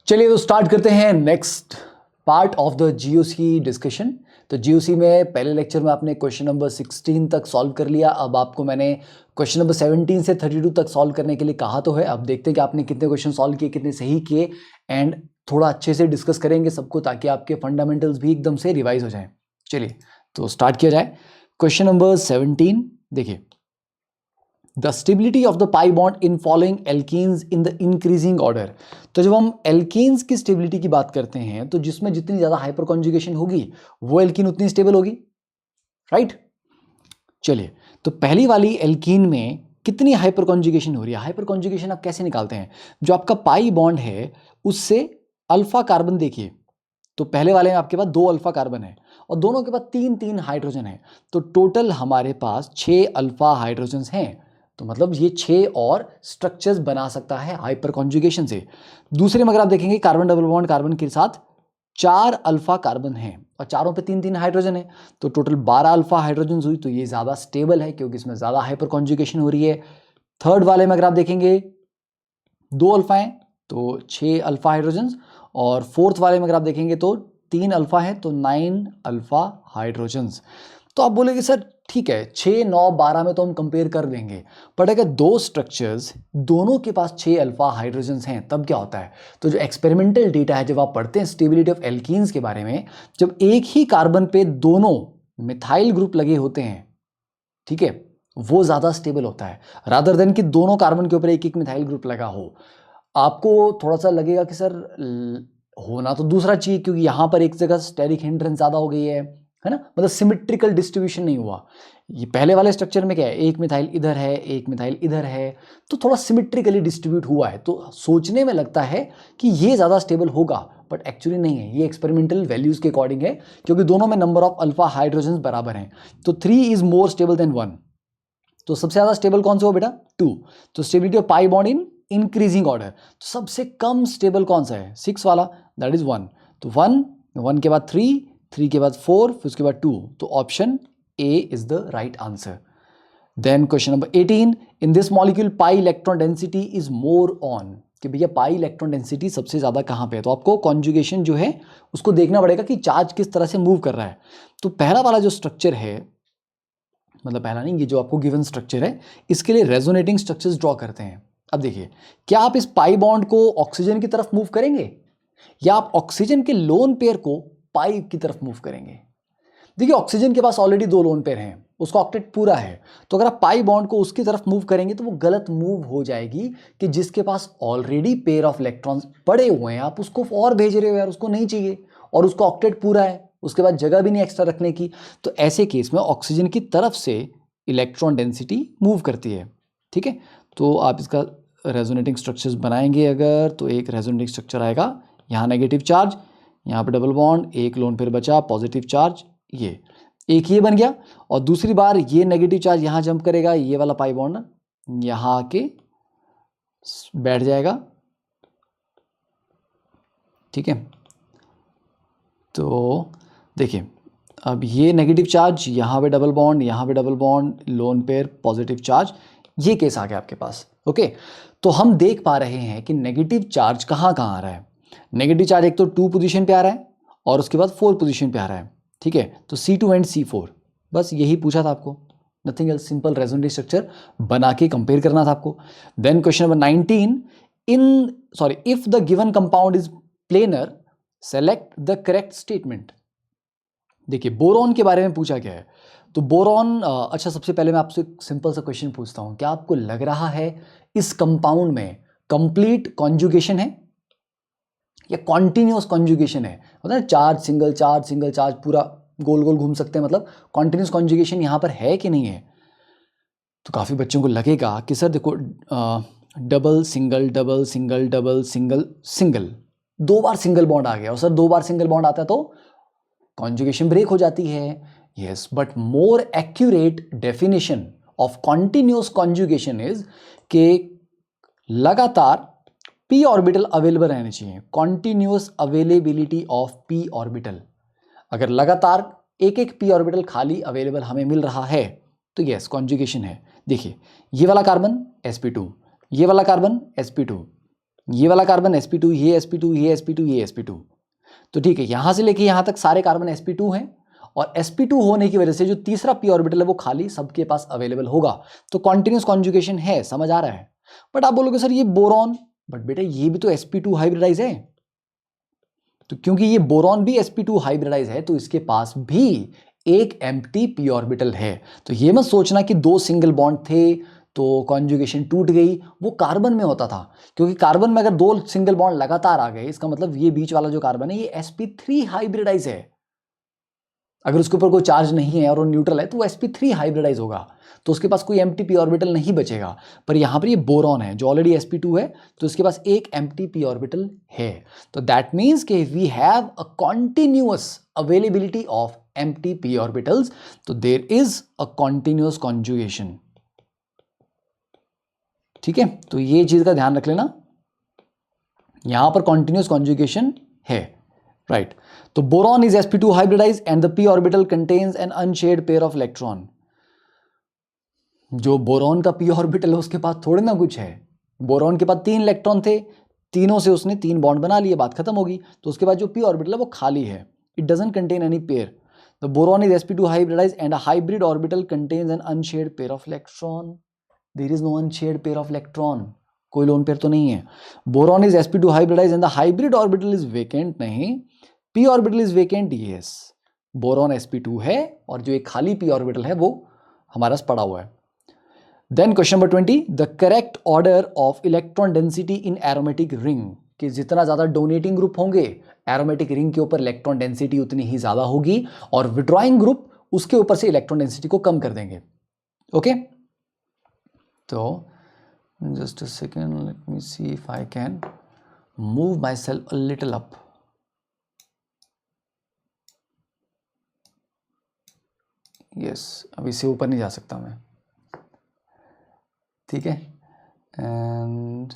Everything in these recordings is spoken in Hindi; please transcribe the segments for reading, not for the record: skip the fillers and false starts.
चलिए तो स्टार्ट करते हैं next part of the GOC discussion. तो जीओसी में पहले लेक्चर में आपने क्वेश्चन नंबर 16 तक सॉल्व कर लिया। अब आपको मैंने क्वेश्चन नंबर 17 से 32 तक सॉल्व करने के लिए कहा तो है। अब देखते हैं कि आपने कितने क्वेश्चन सॉल्व किए, कितने सही किए, एंड थोड़ा अच्छे से डिस्कस करेंगे सबको ताकि आपके फंडामेंटल्स भी एकदम से रिवाइज हो जाएं। चलिए तो स्टार्ट किया जाए। क्वेश्चन नंबर 17 देखिए, the stability of the pi bond in following alkenes in the increasing order. तो जब हम एल्कीन्स की स्टेबिलिटी की बात करते हैं तो जिसमें जितनी ज्यादा हाइपर कॉन्जुगेशन होगी वो एल्कीन उतनी स्टेबल होगी, राइट। चलिए तो पहली वाली एल्कीन में कितनी हाइपर कॉन्जुगेशन हो रही है। हाइपर कॉन्जुगेशन आप कैसे निकालते हैं, जो आपका पाई बॉन्ड है उससे अल्फा कार्बन देखिए, तो पहले वाले में आपके पास 2 अल्फा कार्बन है और दोनों के पास 3-3 हाइड्रोजन है, तो टोटल हमारे पास 6 अल्फा हाइड्रोजन हैं। तो मतलब ये 6 और स्ट्रक्चर्स बना सकता है हाइपर कॉन्जुगेशन से। दूसरे में अगर आप देखेंगे कार्बन डबल बॉन्ड कार्बन के साथ 4 अल्फा कार्बन हैं और चारों पे 3-3 हाइड्रोजन है, तो टोटल 12 अल्फा हाइड्रोजन हुई। तो ये ज़्यादा स्टेबल है क्योंकि इसमें ज़्यादा हाइपर कॉन्जुगेशन हो रही है। थर्ड वाले में अगर आप देखेंगे 2 अल्फा हैं तो 6 अल्फा हाइड्रोजन, और फोर्थ वाले में अगर आप देखेंगे तो 3 अल्फा है तो 9 अल्फा हाइड्रोजन्स। तो आप बोलेंगे सर ठीक है 6, 9, 12 में तो हम कंपेयर कर लेंगे, बट अगर 2 स्ट्रक्चर्स दोनों के पास 6 अल्फा हाइड्रोजन्स हैं तब क्या होता है। तो जो एक्सपेरिमेंटल डेटा है, जब आप पढ़ते हैं स्टेबिलिटी ऑफ एल्कीन्स के बारे में, जब एक ही कार्बन पे दोनों मिथाइल ग्रुप लगे होते हैं, ठीक है, वो ज़्यादा स्टेबल होता है रादर देन कि दोनों कार्बन के ऊपर एक एक मिथाइल ग्रुप लगा हो। आपको थोड़ा सा लगेगा कि सर होना तो दूसरा चाहिए क्योंकि यहां पर एक जगह स्टेरिक हिंड्रेंस ज़्यादा हो गई है ना, मतलब सिमेट्रिकल डिस्ट्रीब्यूशन नहीं हुआ। ये पहले वाले स्ट्रक्चर में क्या है, एक मिथाइल इधर है एक मिथाइल इधर है, तो थोड़ा सिमेट्रिकली डिस्ट्रीब्यूट हुआ है, तो सोचने में लगता है कि ये ज़्यादा स्टेबल होगा, बट एक्चुअली नहीं है। ये एक्सपेरिमेंटल वैल्यूज़ के अकॉर्डिंग है क्योंकि दोनों में नंबर ऑफ अल्फा हाइड्रोजन बराबर हैं। तो 3 इज मोर स्टेबल देन 1, तो सबसे ज़्यादा स्टेबल कौन सा हो बेटा, 2। तो stability of pi bond in increasing order, तो सबसे कम स्टेबल कौन सा है, 6 वाला, दैट इज 1। तो 1 के बाद 3, 3 के बाद 4, फिर उसके बाद 2, तो option A is the right answer. Then question number 18, in this molecule pi electron density is more on, कि भैया पाई इलेक्ट्रॉन डेंसिटी सबसे ज़्यादा कहाँ पे है। तो आपको कॉन्जुगेशन जो है उसको देखना पड़ेगा कि चार्ज किस तरह से मूव कर रहा है। तो पहला वाला जो स्ट्रक्चर है, मतलब पहला नहीं, ये जो आपको गिवन स्ट्रक्चर है इसके लिए रेजोनेटिंग स्ट्रक्चर्स ड्रॉ करते हैं। अब देखिए, क्या आप इस पाई बॉन्ड को ऑक्सीजन की तरफ मूव करेंगे या आप ऑक्सीजन के लोन पेयर को पाई की तरफ मूव करेंगे। देखिए ऑक्सीजन के पास ऑलरेडी 2 लोन पेयर हैं, उसका ऑक्टेट पूरा है, तो अगर आप पाई बॉन्ड को उसकी तरफ मूव करेंगे तो वो गलत मूव हो जाएगी कि जिसके पास ऑलरेडी पेयर ऑफ इलेक्ट्रॉन्स पड़े हुए हैं आप उसको और भेज रहे हो, यार उसको नहीं चाहिए और उसका ऑक्टेट पूरा है, उसके बाद जगह भी नहीं एक्स्ट्रा रखने की। तो ऐसे केस में ऑक्सीजन की तरफ से इलेक्ट्रॉन डेंसिटी मूव करती है, ठीक है। तो आप इसका रेजोनेटिंग स्ट्रक्चर्स बनाएंगे अगर, तो एक रेजोनेटिंग स्ट्रक्चर आएगा, यहाँ नेगेटिव चार्ज, यहाँ पे डबल बॉन्ड, एक लोन पेयर बचा, पॉजिटिव चार्ज, ये एक ये बन गया, और दूसरी बार ये नेगेटिव चार्ज यहाँ जंप करेगा, ये वाला पाई बॉन्ड ना यहाँ आके बैठ जाएगा, ठीक है। तो देखिए अब ये नेगेटिव चार्ज, यहाँ पे डबल बॉन्ड, यहाँ पे double bond, lone pair, positive charge, ये केस आ गया आपके पास, ओके। तो हम देख पा रहे हैं कि नेगेटिव चार्ज कहाँ कहाँ आ रहा है। नेगेटिव चार्ज एक तो 2 पोजीशन पे आ रहा है और उसके बाद 4 पोजीशन पे आ रहा है, ठीक है। तो C2 एंड C4, बस यही पूछा था आपको, nothing else, simple resonating structure बना के कंपेयर करना था आपको। Then question number 19, if the given compound is planar select the correct statement. देखिए बोरॉन के बारे में पूछा गया है, तो बोरॉन, अच्छा सबसे पहले मैं आपसे सिंपल सा क्वेश्चन पूछता हूं, क्या आपको लग रहा है इस कंपाउंड में कंप्लीट कॉन्जुगेशन है या कॉन्टिन्यूअस कॉन्जुगेशन है, होता है charge single charge single charge पूरा गोल गोल घूम सकते हैं, मतलब कॉन्टिन्यूअस कॉन्जुगेशन यहां पर है कि नहीं है। तो काफी बच्चों को लगेगा कि सर देखो double single double single double single single, 2 बार सिंगल बॉन्ड आ गया, और सर 2 बार सिंगल बॉन्ड आता है तो कॉन्जुगेशन ब्रेक हो जाती है। Yes, but more accurate definition of continuous conjugation is के लगातार p ऑर्बिटल अवेलेबल रहने चाहिए, continuous availability of p orbital. अगर लगातार एक एक p ऑर्बिटल खाली अवेलेबल हमें मिल रहा है तो यस कॉन्जुगेशन है। देखिए ये वाला कार्बन sp2, ये वाला कार्बन sp2, ये वाला कार्बन sp2, ये sp2, ये sp2, ये sp2। तो ठीक है, यहां से लेके यहां तक सारे कार्बन sp2 हैं, और sp2 होने की वजह से जो तीसरा p ऑर्बिटल है वो खाली सबके पास अवेलेबल होगा। तो कॉन्टिन्यूस कॉन्जुगेशन है, समझ आ रहा है। बट आप बोलोगे सर ये बोरॉन, बट बेटा ये भी तो sp2 हाइब्रिडाइज है। तो क्योंकि ये बोरॉन भी sp2 हाइब्रिडाइज है, तो इसके पास भी एक एम्प्टी p ऑर्बिटल है। तो ये मत सोचना कि दो सिंगल बॉन्ड थे तो कॉन्जुगेशन टूट गई, वो कार्बन में होता था। क्योंकि कार्बन में अगर दो सिंगल बॉन्ड लगातार आ गए, इसका मतलब ये बीच वाला जो कार्बन है ये sp3 हाइब्रिडाइज है। अगर उसके ऊपर कोई चार्ज नहीं है और वो न्यूट्रल है तो वो sp3 हाइब्रिडाइज होगा, तो उसके पास कोई एम्प्टी p ऑर्बिटल नहीं बचेगा। पर यहाँ पर ये बोरॉन है जो ऑलरेडी sp2 है, तो इसके पास एक एम्प्टी p ऑर्बिटल है। तो दैट मीन्स कि we have a continuous availability of empty p orbitals, तो there is a continuous conjugation. ठीक है, तो ये चीज का ध्यान रख लेना, यहां पर कॉन्टिन्यूअस कॉन्जुगेशन है, राइट। तो boron is sp2 hybridize and the p orbital contains an unshared pair of electron. जो बोरॉन का p ऑर्बिटल है उसके पास थोड़े ना कुछ है, बोरॉन के पास 3 इलेक्ट्रॉन थे, तीनों से उसने 3 बॉन्ड बना लिए, बात खत्म होगी। तो उसके बाद जो p ऑर्बिटल है वो खाली है, it doesn't contain any pair. The boron is sp2 hybridize and a hybrid orbital contains an unshared pair of electron. There is no unshared pair of electron, कोई लोन पेयर तो नहीं है। Boron is sp2 hybridize and the hybrid orbital is vacant, नहीं, p orbital is vacant, yes. Boron sp2 है और जो एक खाली p ऑर्बिटल है वो हमारे पास पड़ा हुआ है। Then question number 20, the correct order of electron density in aromatic ring, कि जितना ज्यादा डोनेटिंग ग्रुप होंगे एरोमेटिक रिंग के ऊपर इलेक्ट्रॉन डेंसिटी उतनी ही ज्यादा होगी, और विड्रॉइंग ग्रुप उसके ऊपर से इलेक्ट्रॉन डेंसिटी को कम कर देंगे। ओके, तो just a second, let me see if I can move my self a little up. Yes, अब इससे ऊपर नहीं जा सकता मैं, ठीक है। And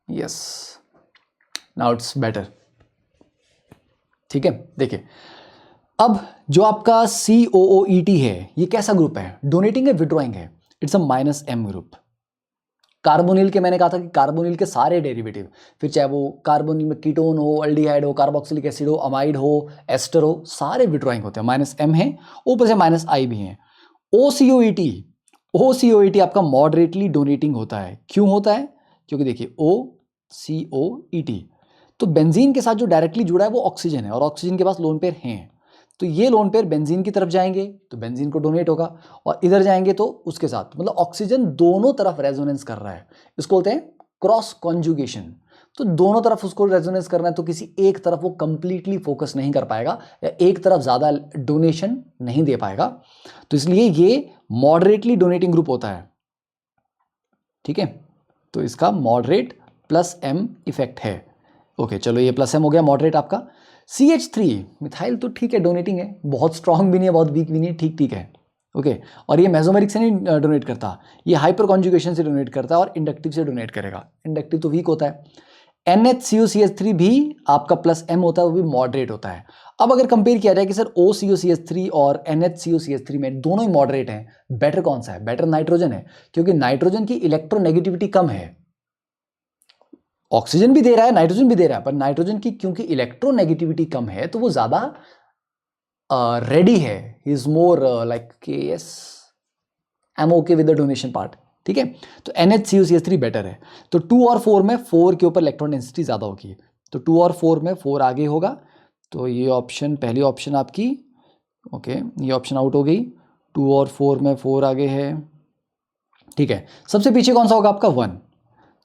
yes, now it's better, ठीक है। देखिए, अब जो आपका COOET है ये कैसा ग्रुप है, डोनेटिंग है विड्रॉइंग है, it's a -m group. Carbonyl के मैंने कहा था कि कार्बोनिल के सारे डेरिवेटिव, फिर चाहे वो कार्बोनिल में कीटोन हो, अल्डिहाइड हो, कार्बोक्सिलिक एसिड हो, अमाइड हो, एस्टर हो, सारे विड्रॉइंग होते हैं, -m है, ऊपर से -I भी है। OCOET आपका मॉडरेटली डोनेटिंग होता है। क्यों होता है? क्योंकि देखिए OCOET, तो बेंजीन के साथ जो डायरेक्टली जुड़ा है वो ऑक्सीजन है, और ऑक्सीजन के पास लोन पेयर हैं, तो ये लोन पेयर बेंजीन की तरफ जाएंगे तो बेंजीन को डोनेट होगा, और इधर जाएंगे तो उसके साथ, मतलब ऑक्सीजन दोनों तरफ रेजोनेंस कर रहा है, इसको बोलते हैं क्रॉस कॉन्जुगेशन। तो दोनों तरफ उसको रेजोनेंस करना है, तो किसी एक तरफ वो कंप्लीटली फोकस नहीं कर पाएगा या एक तरफ ज्यादा डोनेशन नहीं दे पाएगा, तो इसलिए ये मॉडरेटली डोनेटिंग ग्रुप होता है, ठीक है। तो इसका मॉडरेट +m इफेक्ट है। ओके, चलो ये +m हो गया मॉडरेट आपका। CH3 मिथाइल तो ठीक है, डोनेटिंग है, बहुत स्ट्रांग भी नहीं है, बहुत वीक भी नहीं है, ठीक ठीक है। ओके, और ये मेसोमेरिक से नहीं डोनेट करता, ये हाइपर कॉन्जुगेशन से डोनेट करता है और इंडक्टिव से डोनेट करेगा, इंडक्टिव तो वीक होता है। NHCOCH3 भी आपका +m होता है, वो भी मॉडरेट होता है। अब अगर कंपेयर किया जाए कि सर OCOCH3 और NHCOCH3 में दोनों ही मॉडरेट हैं, बेटर कौन सा है? बेटर नाइट्रोजन है, क्योंकि नाइट्रोजन की इलेक्ट्रोनेगेटिविटी कम है। ऑक्सीजन भी दे रहा है, नाइट्रोजन भी दे रहा है, पर नाइट्रोजन की क्योंकि इलेक्ट्रोनेगेटिविटी कम है तो वो ज्यादा रेडी है, he is more like KS, I am okay with the donation part, ठीक है। तो NHCOCH3 बेटर है। तो 2 और 4 में 4 के ऊपर इलेक्ट्रॉन डेंसिटी ज्यादा होगी, तो 2 और 4 में 4 आगे होगा, तो ये ऑप्शन, पहली ऑप्शन आपकी, ओके, ये ऑप्शन आउट हो गई। 2 और 4 में 4 आगे है, ठीक है। सबसे पीछे कौन सा होगा आपका? 1,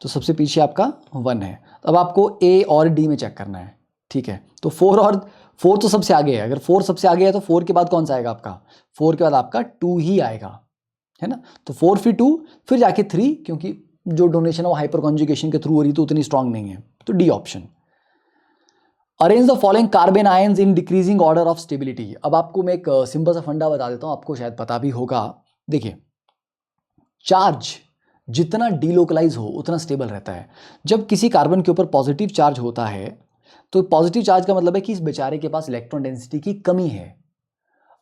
तो सबसे पीछे आपका 1 है। अब आपको A और D में चेक करना है, ठीक है। तो 4 और 4 तो सबसे आगे है, अगर 4 सबसे आगे है तो 4 के बाद कौन सा आएगा आपका? 4 के बाद आपका 2 ही आएगा, है ना। तो 4 फिर 2 फिर जाके 3, क्योंकि जो डोनेशन है वो हाइपर कॉन्जुगेशन के थ्रू हो रही तो उतनी स्ट्रांग नहीं है, तो D option. Arrange the following carbon ions in decreasing order of stability. अब आपको मैं एक सिंपल सा फंडा बता देता हूं, आपको शायद पता भी होगा। देखिए, चार्ज जितना डीलोकलाइज हो उतना स्टेबल रहता है। जब किसी कार्बन के ऊपर पॉजिटिव चार्ज होता है तो पॉजिटिव चार्ज का मतलब है कि इस बेचारे के पास इलेक्ट्रॉन डेंसिटी की कमी है।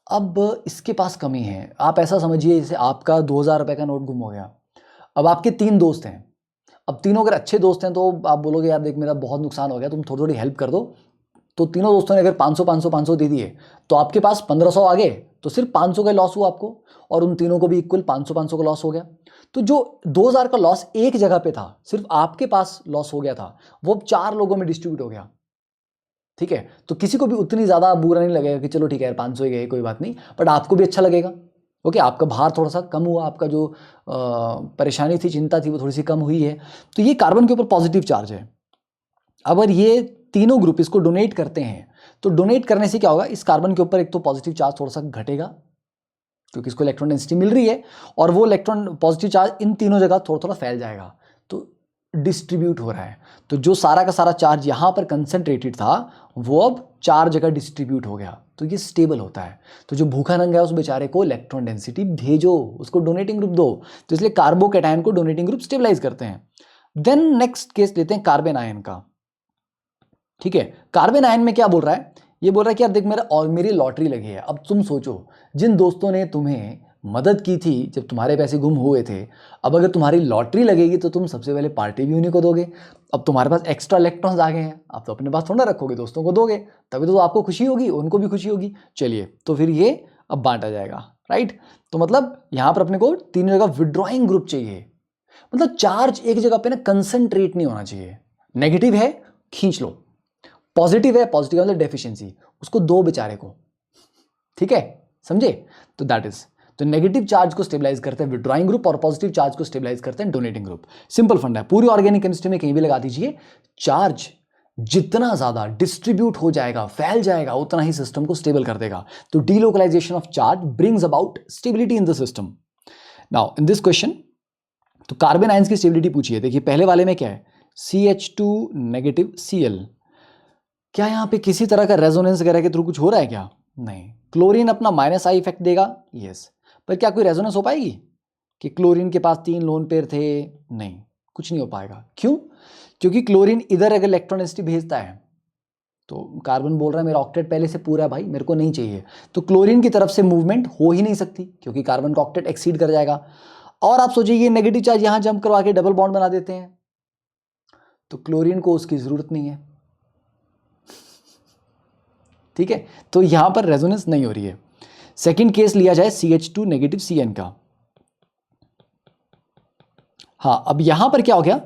अब इसके पास कमी है, आप ऐसा समझिए जैसे आपका 2000 रुपए का नोट गुम हो गया, अब आपके 3 दोस्त हैं, अब तीनों अगर अच्छे दोस्त हैं तो आप बोलोगे यार देख मेरा बहुत नुकसान हो गया, तुम थोड़ी थोड़ी हेल्प कर दो। तो तीनों दोस्तों ने अगर 500 500 500 दे दिए तो आपके पास 1500 आ गए, तो सिर्फ 500 का लॉस हुआ आपको, और उन तीनों को भी इक्वल 500 500 का लॉस हो गया। तो जो 2000 का लॉस एक जगह पे था, सिर्फ आपके पास लॉस हो गया था, वो अब 4 लोगों में डिस्ट्रीब्यूट हो गया। ठीक है, तो किसी को भी उतनी ज्यादा बुरा नहीं लगेगा कि चलो ठीक है यार 500 ही गए कोई बात नहीं, बट आपको भी अच्छा लगेगा। ओके, आपका भार थोड़ा सा कम हुआ, आपका जो परेशानी थी, चिंता थी, वो थोड़ी सी कम हुई है। तो ये कार्बन के ऊपर पॉजिटिव चार्ज है। अगर ये तीनों ग्रुप इसको डोनेट करते हैं तो डोनेट करने से क्या होगा, इस कार्बन के ऊपर एक तो पॉजिटिव चार्ज थोड़ा सा घटेगा क्योंकि इसको इलेक्ट्रॉन डेंसिटी मिल रही है, और वो इलेक्ट्रॉन पॉजिटिव चार्ज इन तीनों जगह थोड़ा थोड़ा फैल जाएगा, तो डिस्ट्रीब्यूट हो रहा है। तो जो सारा का सारा चार्ज यहां पर कंसंट्रेटेड था वो अब 4 जगह डिस्ट्रीब्यूट हो गया, तो ये स्टेबल होता है। तो जो भूखा नंगा है उस बेचारे को इलेक्ट्रॉन डेंसिटी भेजो, उसको डोनेटिंग ग्रुप दो। तो इसलिए कार्बोकैटायन को डोनेटिंग ग्रुप स्टेबलाइज करते हैं। देन नेक्स्ट केस लेते हैं कार्बन आयन का। ठीक है, कार्बन आयन में क्या बोल रहा है, ये बोल रहा है कि यार देख मेरा और मेरी लॉटरी लगी है। अब तुम सोचो, जिन दोस्तों ने तुम्हें मदद की थी जब तुम्हारे पैसे गुम हुए थे, अब अगर तुम्हारी लॉटरी लगेगी तो तुम सबसे पहले पार्टी भी उन्हीं को दोगे। अब तुम्हारे पास एक्स्ट्रा इलेक्ट्रॉन्स आ गए हैं, आप तो अपने पास थोड़ा रखोगे, दोस्तों को दोगे, तभी तो आपको खुशी होगी, उनको भी खुशी होगी। चलिए, तो फिर ये अब बांटा जाएगा, राइट। तो मतलब यहां पर अपने को तीनों जगह विड्रॉइंग ग्रुप चाहिए, मतलब चार्ज एक जगह पे ना कंसंट्रेट नहीं होना चाहिए। नेगेटिव है, खींच लो, पॉजिटिव है, पॉजिटिव मतलब डेफिशिएंसी, उसको दो बेचारे को। ठीक है, समझे। तो दैट इज, तो नेगेटिव चार्ज को स्टेबलाइज करते हैं विड्रॉइंग ग्रुप और पॉजिटिव चार्ज को स्टेबलाइज करते हैं डोनेटिंग ग्रुप। सिंपल फंडा है, पूरी ऑर्गेनिक केमिस्ट्री में कहीं भी लगा दीजिए, चार्ज जितना ज्यादा डिस्ट्रीब्यूट हो जाएगा, फैल जाएगा, उतना ही सिस्टम को स्टेबल कर देगा। तो delocalization of charge brings about stability in the system. Now in this question, तो कार्बन आयंस की स्टेबिलिटी पूछिए। देखिए पहले वाले में क्या है, CH2 नेगेटिव Cl, क्या यहां पे किसी तरह का रेजोनेंस वगैरह के थ्रू कुछ हो रहा है क्या? नहीं। क्लोरीन अपना -I इफेक्ट देगा, यस, पर क्या कोई रेजोनेंस हो पाएगी कि क्लोरीन के पास 3 लोन पेयर थे? नहीं, कुछ नहीं हो पाएगा। क्यों? क्योंकि क्लोरीन इधर अगर इलेक्ट्रॉन डेंसिटी भेजता है तो कार्बन बोल रहा है मेरा ऑक्टेट पहले से पूरा है भाई, मेरे को नहीं चाहिए, तो क्लोरीन की तरफ से मूवमेंट हो ही नहीं सकती क्योंकि कार्बन का ऑक्टेट एक्सीड कर जाएगा। और आप सोचिए ये नेगेटिव चार्ज यहां जंप करवा के डबल बॉन्ड बना देते हैं, तो क्लोरीन को उसकी जरूरत नहीं है। ठीक है, तो यहां पर रेजोनेंस नहीं हो रही है। सेकंड केस लिया जाए CH2 नेगेटिव Cn का। हाँ, अब यहां पर क्या हो गया,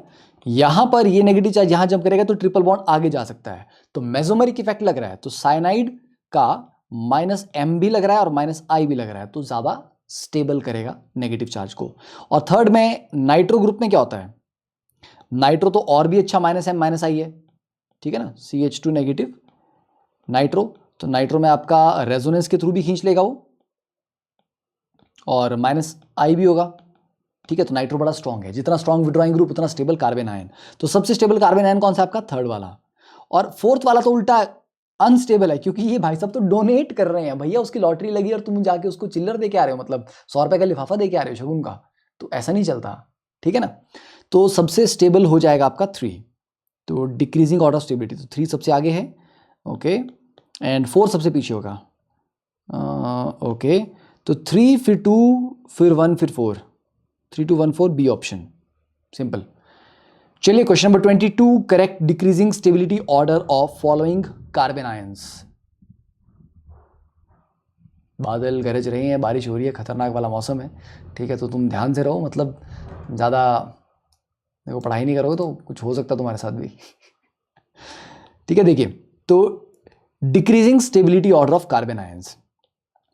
यहां पर ये नेगेटिव चार्ज यहां जंप करेगा तो ट्रिपल बॉन्ड आगे जा सकता है, तो मेसोमेरिक इफेक्ट लग रहा है, तो साइनाइड का -M भी लग रहा है और -I भी लग रहा है, तो ज्यादा स्टेबल करेगा नेगेटिव चार्ज को। और थर्ड में नाइट्रो ग्रुप में क्या होता है, नाइट्रो तो और भी अच्छा -M -I है, ठीक है ना, CH2 नेगेटिव नाइट्रो, तो नाइट्रो में आपका रेजोनेंस के थ्रू भी खींच लेगा वो, और -I भी होगा। ठीक है, तो नाइट्रो बड़ा स्ट्रॉन्ग है, जितना स्ट्रॉन्ग विड्रॉइंग ग्रुप उतना स्टेबल कार्बन आयन। तो सबसे स्टेबल कार्बन आयन कौन सा आपका, थर्ड वाला। और फोर्थ वाला तो उल्टा अनस्टेबल है, क्योंकि ये भाई साहब तो डोनेट कर रहे हैं, भैया उसकी लॉटरी लगी और तुम जाके उसको चिल्लर दे के आ रहे हो, मतलब 100 रुपए का लिफाफा दे के आ रहे हो शगुन का, तो ऐसा नहीं चलता। ठीक है ना, तो सबसे स्टेबल हो जाएगा आपका 3, तो डिक्रीजिंग ऑर्डर ऑफ स्टेबिलिटी, तो 3 सबसे आगे है, ओके, एंड 4 सबसे पीछे होगा, ओके, तो 3 फिर 2 फिर 1 फिर 4, 3 2 1 4 बी ऑप्शन, सिंपल। चलिए question number 22, correct decreasing stability order of following carbon ions. बादल गरज रहे हैं, बारिश हो रही है, खतरनाक वाला मौसम है, ठीक है, तो तुम ध्यान से रहो, मतलब ज़्यादा देखो पढ़ाई नहीं करोगे तो कुछ हो सकता है तुम्हारे साथ भी। ठीक है, देखिए, तो decreasing stability order of carbon ions,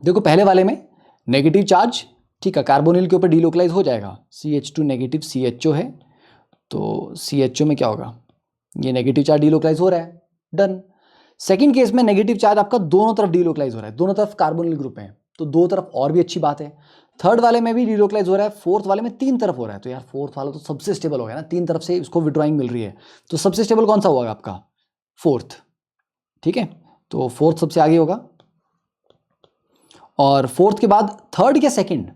देखो पहले वाले में नेगेटिव चार्ज, ठीक है, कार्बोनिल के ऊपर डीलोकलाइज हो जाएगा, CH2 नेगेटिव CHO है, तो CHO में क्या होगा, ये नेगेटिव चार्ज डीलोकलाइज हो रहा है, डन। सेकंड केस में नेगेटिव चार्ज आपका दोनों तरफ डीलोकलाइज हो रहा है, दोनों तरफ कार्बोनिल ग्रुप है, तो दो तरफ और भी अच्छी बात है। थर्ड वाले में भी डीलोकलाइज हो रहा है, फोर्थ वाले में 3 तरफ हो रहा है, तो यार फोर्थ वाला तो सबसे स्टेबल हो गया ना, 3 तरफ से उसको विड्रॉइंग मिल रही है, तो सबसे स्टेबल कौन सा होगा आपका, फोर्थ। ठीक है, तो फोर्थ सबसे आगे होगा, और फोर्थ के बाद थर्ड या सेकंड,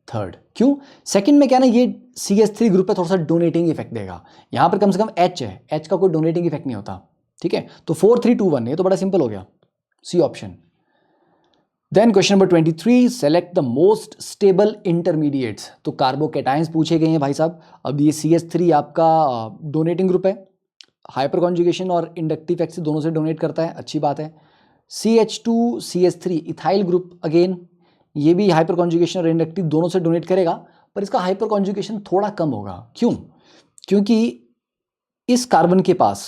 थर्ड। क्यों, सेकंड में क्या ना, ये CH3 ग्रुप पे थोड़ा सा डोनेटिंग इफेक्ट देगा, यहां पर कम से कम H है, H का कोई डोनेटिंग इफेक्ट नहीं होता। ठीक है, तो 4 3 2 1, ये तो बड़ा सिंपल हो गया, C option. Then question number 23, select the most stable intermediates. तो कार्बोकेटाइंस पूछे गए हैं भाई साहब। अब ये CH3 आपका डोनेटिंग ग्रुप है, हाइपर कॉन्जुगेशन और इंडक्टिव इफेक्ट से दोनों से डोनेट करता है, अच्छी बात है। CH2 CH3 ethyl group, again ये भी हाइपर कॉन्जुगेशन और इंडक्टिव दोनों से डोनेट करेगा, पर इसका हाइपर कॉन्जुगेशन थोड़ा कम होगा। क्यों? क्योंकि इस कार्बन के पास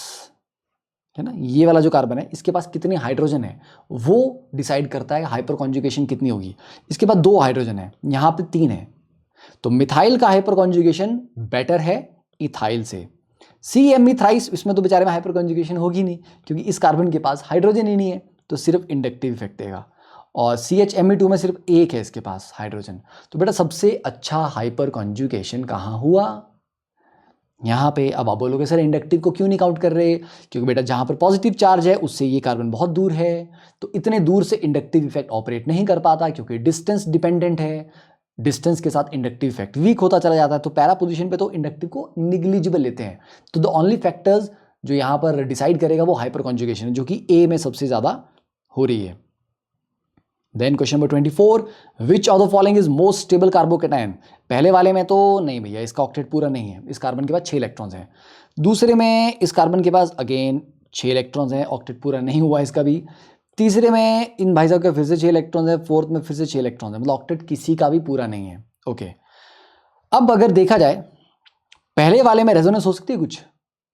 है ना, ये वाला जो कार्बन है इसके पास कितने हाइड्रोजन है वो डिसाइड करता है हाइपर कॉन्जुगेशन कितनी होगी। इसके पास 2 हाइड्रोजन है, यहाँ पे 3 है, तो मिथाइल का हाइपर कॉन्जुगेशन बेटर है इथाइल से। CMe थ्राइस, इसमें तो बेचारे में हाइपर कॉन्जुगेशन होगी नहीं क्योंकि इस कार्बन के पास हाइड्रोजन ही नहीं है, तो सिर्फ इंडक्टिव इफेक्ट देगा। और CHMe2 में सिर्फ 1 है इसके पास हाइड्रोजन। तो बेटा सबसे अच्छा हाइपर कॉन्जुगेशन कहाँ हुआ? यहाँ पे। अब आप बोलोगे सर इंडक्टिव को क्यों नहीं काउंट कर रहे? क्योंकि बेटा जहाँ पर पॉजिटिव चार्ज है उससे ये कार्बन बहुत दूर है, तो इतने दूर से इंडक्टिव इफेक्ट ऑपरेट नहीं कर पाता क्योंकि डिस्टेंस डिपेंडेंट है। डिस्टेंस के साथ इंडक्टिव इफेक्ट वीक होता चला जाता है, तो पैरा पोजीशन पे तो इंडक्टिव को निग्लिजिबल लेते हैं। तो द ओनली फैक्टर्स जो यहाँ पर डिसाइड करेगा वो हाइपर कॉन्जुगेशन है, जो कि ए में सबसे ज़्यादा हो रही है। Then question number 24, which of the following is most stable carbocation. पहले वाले में तो नहीं भैया, इसका ऑक्टेट पूरा नहीं है, इस कार्बन के पास 6 इलेक्ट्रॉन्स हैं। दूसरे में इस कार्बन के पास अगेन 6 इलेक्ट्रॉन्स हैं, ऑक्टेट पूरा नहीं हुआ इसका भी। तीसरे में इन भाई साहब के फिर से 6 इलेक्ट्रॉन्स हैं, फोर्थ में फिर से 6 इलेक्ट्रॉन्स हैं, मतलब ऑक्टेट किसी का भी पूरा नहीं है। ओके, अब अगर देखा जाए पहले वाले में रेजोनेंस हो सकती है कुछ?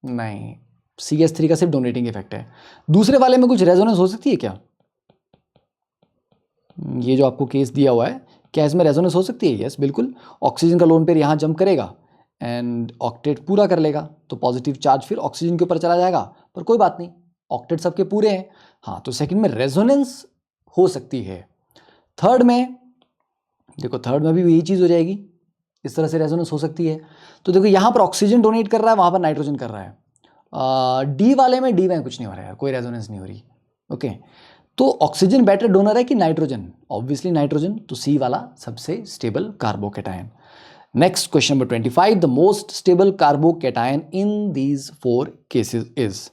नहीं, CH3 का सिर्फ डोनेटिंग इफेक्ट है। दूसरे वाले में कुछ रेजोनेंस हो सकती है क्या? ये जो आपको केस दिया हुआ है, क्या इसमें रेजोनेंस हो सकती है? यस बिल्कुल। ऑक्सीजन का लोन पेयर यहाँ जंप करेगा एंड ऑक्टेट पूरा कर लेगा, तो पॉजिटिव चार्ज फिर ऑक्सीजन के ऊपर चला जाएगा, पर कोई बात नहीं, ऑक्टेट सबके पूरे हैं। हाँ, तो सेकंड में रेजोनेंस हो सकती है। थर्ड में देखो, थर्ड में भी यही चीज़ हो जाएगी, इस तरह से रेजोनेंस हो सकती है। तो देखो यहाँ पर ऑक्सीजन डोनेट कर रहा है, वहाँ पर नाइट्रोजन कर रहा है। डी वाले में कुछ नहीं हो रहा है, कोई रेजोनेंस नहीं हो रही। ओके, तो ऑक्सीजन बेटर डोनर है कि नाइट्रोजन? ऑब्वियसली नाइट्रोजन, तो सी वाला सबसे stable carbocation. Next question number 25, the most stable carbocation in these 4 cases is.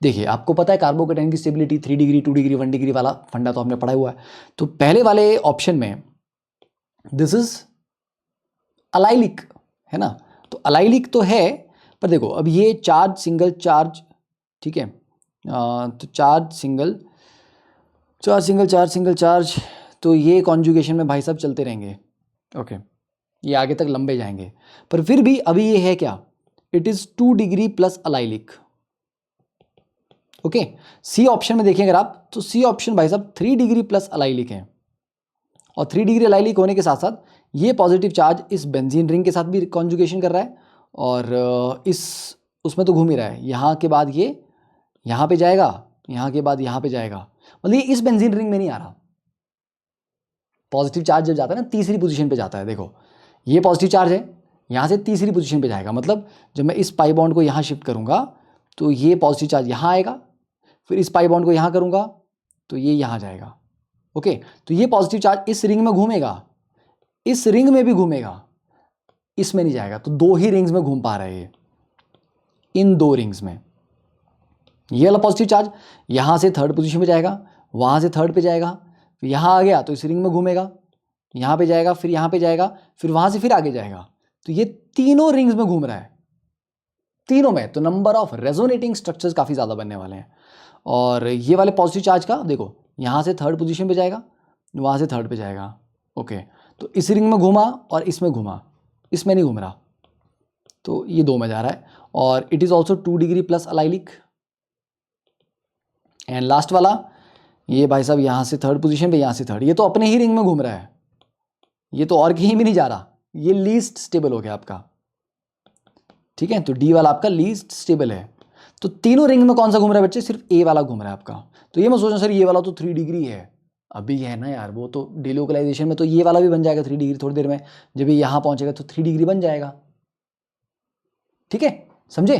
देखिए आपको पता है कार्बोकेटायन की स्टेबिलिटी 3 डिग्री 2 डिग्री 1 डिग्री वाला फंडा तो आपने पढ़ा हुआ है। तो पहले वाले ऑप्शन में दिस इज अलाइलिक है ना, तो अलाइलिक तो है, पर देखो अब ये चार्ज सिंगल चार्ज, ठीक है, तो चार्ज सिंगल चार्ज, तो ये कॉन्जुगेशन में भाई साहब चलते रहेंगे। ओके, ये आगे तक लंबे जाएंगे, पर फिर भी अभी ये है क्या? It is 2 degree plus allylic. Okay, C option में देखें अगर आप, तो सी ऑप्शन भाई साहब 3 डिग्री प्लस अलाइलिक है, और 3 डिग्री अलाइलिक होने के साथ साथ ये पॉजिटिव चार्ज इस बेंजीन रिंग के साथ भी कॉन्जुगेशन कर रहा है, और इस उसमें तो घूम ही रहा है। यहाँ के बाद ये यहाँ पे जाएगा, यहाँ के बाद यहाँ पे जाएगा, मतलब ये इस बेंजीन रिंग में नहीं आ रहा। पॉजिटिव चार्ज जब जाता है ना, तीसरी पोजीशन पे जाता है। देखो ये पॉजिटिव चार्ज है, यहाँ से तीसरी पोजीशन पे जाएगा, मतलब जब मैं इस पाई बॉन्ड को यहाँ शिफ्ट करूँगा तो ये पॉजिटिव चार्ज यहाँ आएगा, फिर इस पाई बॉन्ड को यहाँ करूँगा तो ये यहाँ जाएगा। ओके, तो ये पॉजिटिव चार्ज इस रिंग में घूमेगा, इस रिंग में भी घूमेगा, इसमें नहीं जाएगा। तो 2 ही रिंग्स में घूम पा रहा है ये, इन 2 रिंग्स में। ये वाला पॉजिटिव चार्ज यहाँ से थर्ड पोजीशन पे जाएगा, वहाँ से थर्ड पे जाएगा, फिर यहाँ आ गया तो इस रिंग में घूमेगा, यहाँ पे जाएगा, फिर यहाँ पे जाएगा, फिर वहाँ से फिर आगे जाएगा। तो ये तीनों रिंग्स में घूम रहा है, तीनों में। तो नंबर ऑफ रेजोनेटिंग स्ट्रक्चर्स काफ़ी ज़्यादा बनने वाले हैं। और ये वाले पॉजिटिव चार्ज का देखो, यहाँ से थर्ड पोजीशन पे जाएगा, वहाँ से थर्ड पे जाएगा। ओके, तो इस रिंग में घूमा और इसमें घूमा, इसमें नहीं घूम रहा, तो ये 2 में जा रहा है। और it is also 2 degree plus allylic. And last वाला ये भाई साहब यहाँ से थर्ड पोजीशन पे, यहाँ से थर्ड, ये तो अपने ही रिंग में घूम रहा है, ये तो और कहीं भी नहीं जा रहा, ये लीस्ट स्टेबल हो गया आपका। ठीक है, तो डी वाला आपका लीस्ट स्टेबल है। तो तीनों रिंग में कौन सा घूम रहा है बच्चे? सिर्फ ए वाला घूम रहा है आपका। तो ये मैं सोच रहा सर ये वाला तो 3 डिग्री है, अभी है ना यार, वो तो डिलोकलाइजेशन में तो ये वाला भी बन जाएगा 3 डिग्री थोड़ी देर में, जब ये यहाँ पहुँचेगा तो 3 डिग्री बन जाएगा। ठीक है, समझे?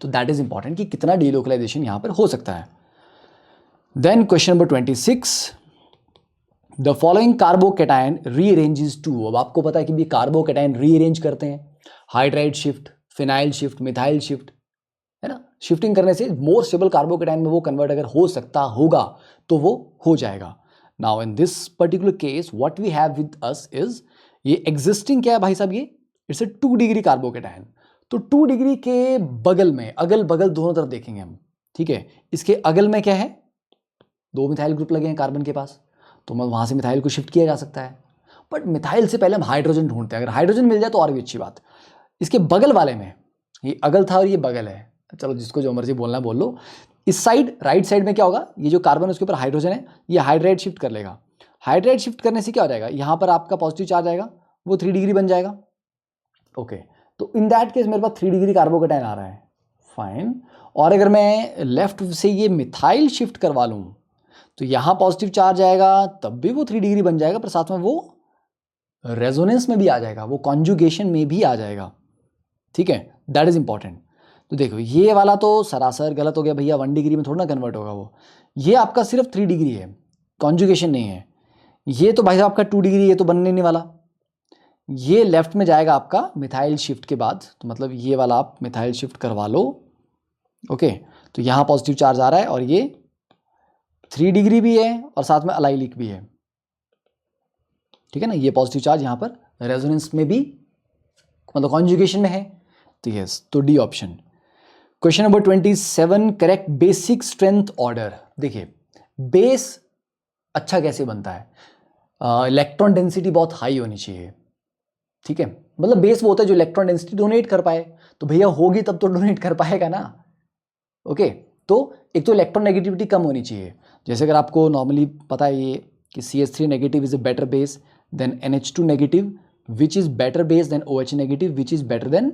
तो दैट इज इंपॉर्टेंट कि कितना डिलोकलाइजेशन यहाँ पर हो सकता है। Then question number 26, the following carbocation rearranges to. अब आपको पता है कि भी कार्बोकेटायन रीअरेंज करते हैं, hydride shift, phenyl shift, methyl shift, है ना। शिफ्टिंग करने से मोर स्टेबल कार्बोकेटायन में वो कन्वर्ट अगर हो सकता होगा तो वो हो जाएगा। Now in this particular case what we have with us is, ये एग्जिस्टिंग क्या है भाई साहब, ये इट्स ए 2 डिग्री कार्बोकेटायन। तो 2 डिग्री के बगल में, अगल बगल दोनों तरफ देखेंगे हम, ठीक है। इसके अगल में क्या है, 2 मिथाइल ग्रुप लगे हैं कार्बन के पास, तो मैं वहां से मिथाइल को शिफ्ट किया जा सकता है। बट मिथाइल से पहले हम हाइड्रोजन ढूंढते हैं, अगर हाइड्रोजन मिल जाए तो और भी अच्छी बात। इसके बगल वाले में, ये अगल था और ये बगल है, चलो जिसको जो मर्जी बोलना है बोल लो। इस साइड राइट साइड में क्या होगा, ये जो कार्बन है उसके ऊपर हाइड्रोजन है, ये हाइड्राइड शिफ्ट कर लेगा। हाइड्राइड शिफ्ट करने से क्या हो जाएगा, यहाँ पर आपका पॉजिटिव चार्ज आएगा, वो 3 डिग्री बन जाएगा। ओके, तो इन दैट केस मेरे पास 3 डिग्री कार्बोकेटायन आ रहा है, फाइन। और अगर मैं लेफ्ट से ये मिथाइल शिफ्ट करवा लूँ तो यहाँ पॉजिटिव चार्ज आएगा, तब भी वो 3 डिग्री बन जाएगा, पर साथ में वो रेजोनेंस में भी आ जाएगा, वो कॉन्जुगेशन में भी आ जाएगा, ठीक है। That is important. तो देखो ये वाला तो सरासर गलत हो गया भैया, 1 डिग्री में थोड़ा ना कन्वर्ट होगा वो, ये आपका सिर्फ 3 डिग्री है, कॉन्जुगेशन नहीं है। ये तो भाई साहब आपका 2 डिग्री, ये तो बनने नहीं वाला। ये लेफ्ट में जाएगा आपका मिथाइल शिफ्ट के बाद, तो मतलब ये वाला आप मिथाइल शिफ्ट करवा लो। ओके, तो यहाँ पॉजिटिव चार्ज आ रहा है और ये 3 डिग्री भी है और साथ में अलाइलिक भी है, ठीक है ना। ये पॉजिटिव चार्ज यहाँ पर रेजोनेंस में भी, मतलब कॉन्जुगेशन में है, तो यस, तो D option. Question number 27, correct basic strength order. देखिए बेस अच्छा कैसे बनता है, इलेक्ट्रॉन डेंसिटी बहुत हाई होनी चाहिए, ठीक है। मतलब बेस वो होता है जो इलेक्ट्रॉन डेंसिटी डोनेट कर पाए, तो भैया होगी तब तो डोनेट कर पाएगा ना। ओके, तो एक तो इलेक्ट्रॉन नेगेटिविटी कम होनी चाहिए, जैसे अगर आपको नॉर्मली पता है ये कि CH3 negative is a better base than NH2 negative which is better base than OH negative which is better than